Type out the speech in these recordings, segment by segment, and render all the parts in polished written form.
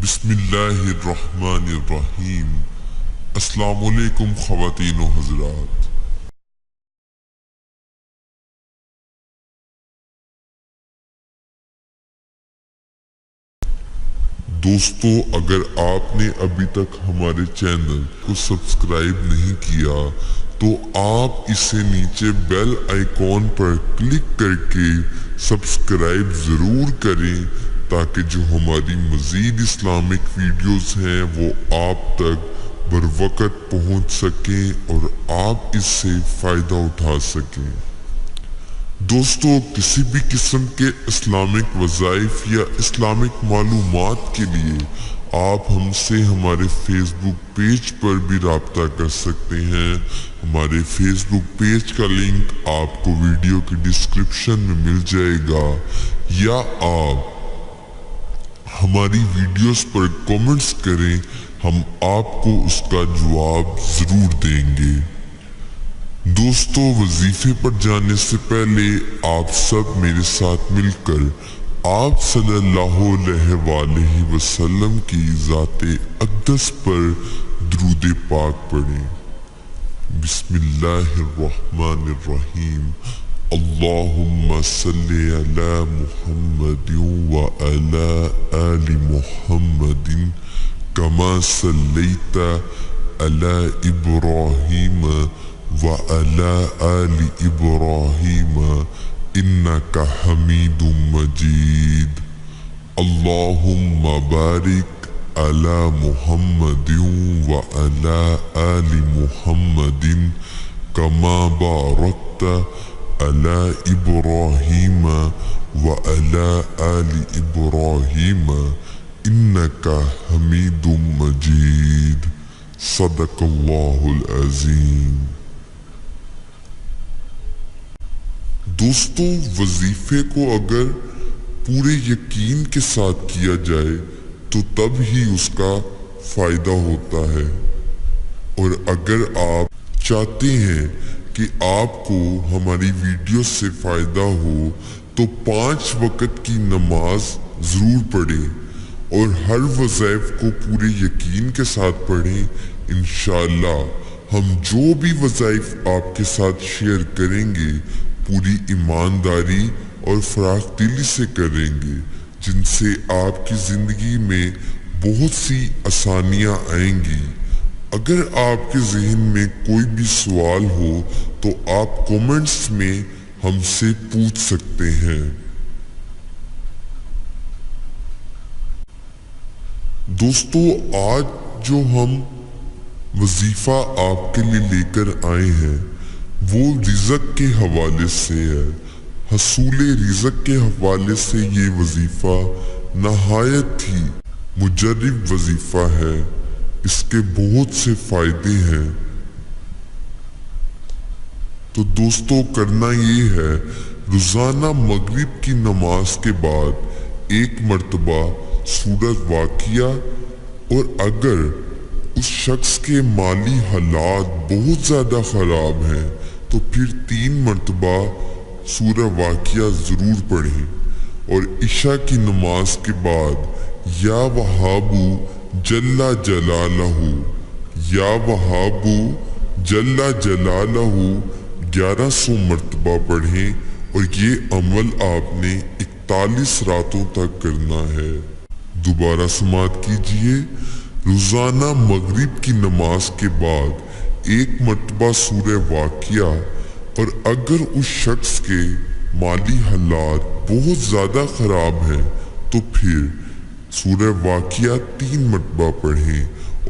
بسم اللہ الرحمن الرحیم۔ السلام علیکم خواتین و حضرات۔ دوستو، اگر آپ نے ابھی تک ہمارے چینل کو سبسکرائب نہیں کیا تو آپ اسے نیچے بیل آئیکن پر کلک کر کے سبسکرائب ضرور کریں تاکہ جو ہماری مزید اسلامک ویڈیوز ہیں وہ آپ تک بروقت پہنچ سکیں اور آپ اس سے فائدہ اٹھا سکیں۔ دوستو، کسی بھی قسم کے اسلامک وظائف یا اسلامک معلومات کے لیے آپ ہم سے ہمارے فیس بک پیج پر بھی رابطہ کر سکتے ہیں۔ ہمارے فیس بک پیج کا لنک آپ کو ویڈیو کی ڈسکرپشن میں مل جائے گا، یا آپ ہماری ویڈیوز پر کومنٹس کریں، ہم آپ کو اس کا جواب ضرور دیں گے۔ دوستو، وظیفے پر جانے سے پہلے آپ سب میرے ساتھ مل کر آپ صلی اللہ علیہ وآلہ وسلم کی ذات اقدس پر درود پاک پڑھیں۔ بسم اللہ الرحمن الرحیم۔ اللہم صلی علی محمد وعلی آل محمد کما صلیت علی ابراہیم وعلی آل ابراہیم انک حمید مجید۔ اللہم بارک علی محمد وعلی آل محمد کما بارکت علی ابراہیم وعلی آل ابراہیم انک حمید مجید۔ صدق اللہ العظیم۔ دوستو، وظیفے کو اگر پورے یقین کے ساتھ کیا جائے تو تب ہی اس کا فائدہ ہوتا ہے، اور اگر آپ چاہتے ہیں کہ آپ کو ہماری ویڈیو سے فائدہ ہو تو 5 وقت کی نماز ضرور پڑھیں اور ہر وظائف کو پورے یقین کے ساتھ پڑھیں۔ انشاءاللہ ہم جو بھی وظائف آپ کے ساتھ شیئر کریں گے پوری ایمانداری اور فراخ دلی سے کریں گے، جن سے آپ کی زندگی میں بہت سی آسانیاں آئیں گی۔ اگر آپ کے ذہن میں کوئی بھی سوال ہو تو آپ کومنٹس میں ہم سے پوچھ سکتے ہیں۔ دوستو، آج جو ہم وظیفہ آپ کے لیے لے کر آئے ہیں وہ رزق کے حوالے سے ہے۔ حصول رزق کے حوالے سے یہ وظیفہ نہایت ہی مجرب وظیفہ ہے، اس کے بہت سے فائدے ہیں۔ تو دوستو، کرنا یہ ہے، روزانہ مغرب کی نماز کے بعد 1 مرتبہ سورۃ واقعہ، اور اگر اس شخص کے مالی حالات بہت زیادہ خراب ہیں تو پھر 3 مرتبہ سورہ واقعہ ضرور پڑھیں، اور عشاء کی نماز کے بعد یا وہاب جل جلالہ، یا وہاب جل جلالہ 1100 مرتبہ پڑھیں، اور یہ عمل آپ نے 41 راتوں تک کرنا ہے۔ دوبارہ سماعت کیجئے۔ روزانہ مغرب کی نماز کے بعد 1 مرتبہ سورہ واقعہ، اور اگر اس شخص کے مالی حالات بہت زیادہ خراب ہیں تو پھر سورہ واقعہ 3 مرتبہ پڑھیں،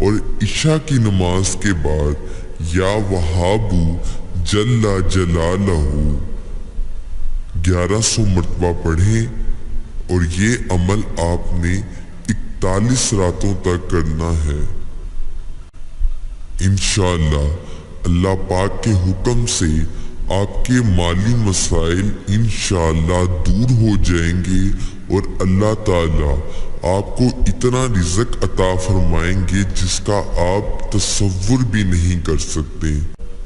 اور عشاء کی نماز کے بعد یا وہاب جل جلالہ 1100 مرتبہ پڑھیں، اور یہ عمل آپ نے 41 راتوں تک کرنا ہے۔ انشاءاللہ اللہ پاک کے حکم سے آپ کے مالی مسائل انشاءاللہ دور ہو جائیں گے، اور اللہ تعالیٰ آپ کو اتنا رزق عطا فرمائیں گے جس کا آپ تصور بھی نہیں کر سکتے۔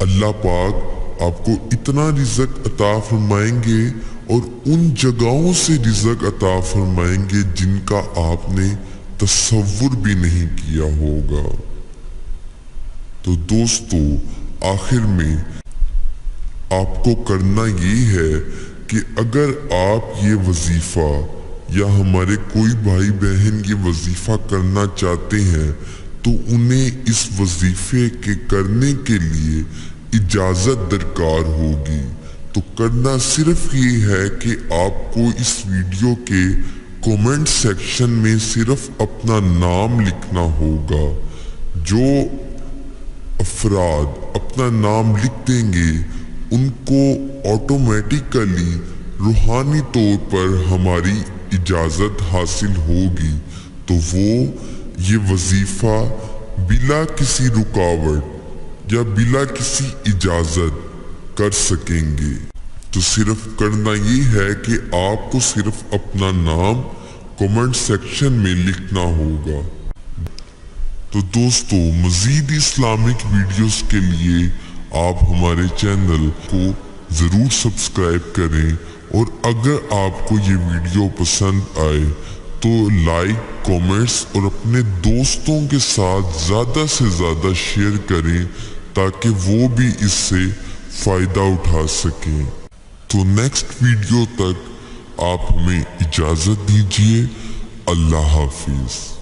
اللہ پاک آپ کو اتنا رزق عطا فرمائیں گے اور ان جگہوں سے رزق عطا فرمائیں گے جن کا آپ نے تصور بھی نہیں کیا ہوگا۔ تو دوستو آخر میں آپ کو کرنا یہ ہے کہ اگر آپ یہ وظیفہ یا ہمارے کوئی بھائی بہن یہ وظیفہ کرنا چاہتے ہیں تو انہیں اس وظیفے کے کرنے کے لیے اجازت درکار ہوگی۔ تو کرنا صرف یہ ہے کہ آپ کو اس ویڈیو کے کومنٹ سیکشن میں صرف اپنا نام لکھنا ہوگا۔ جو افراد اپنا نام لکھ دیں گے ان کو آٹومیٹیکلی روحانی طور پر ہماری اجازت حاصل ہوگی، تو وہ یہ وظیفہ بلا کسی رکاوٹ یا بلا کسی اجازت کر سکیں گے۔ تو صرف کرنا یہ ہے کہ آپ کو صرف اپنا نام کمنٹ سیکشن میں لکھنا ہوگا۔ تو دوستو مزید اسلامک ویڈیوز کے لیے آپ ہمارے چینل کو ضرور سبسکرائب کریں، اور اگر آپ کو یہ ویڈیو پسند آئے تو لائک، کومنٹس اور اپنے دوستوں کے ساتھ زیادہ سے زیادہ شیئر کریں تاکہ وہ بھی اس سے فائدہ اٹھا سکیں۔ تو نیکسٹ ویڈیو تک آپ ہمیں اجازت دیجیے۔ اللہ حافظ۔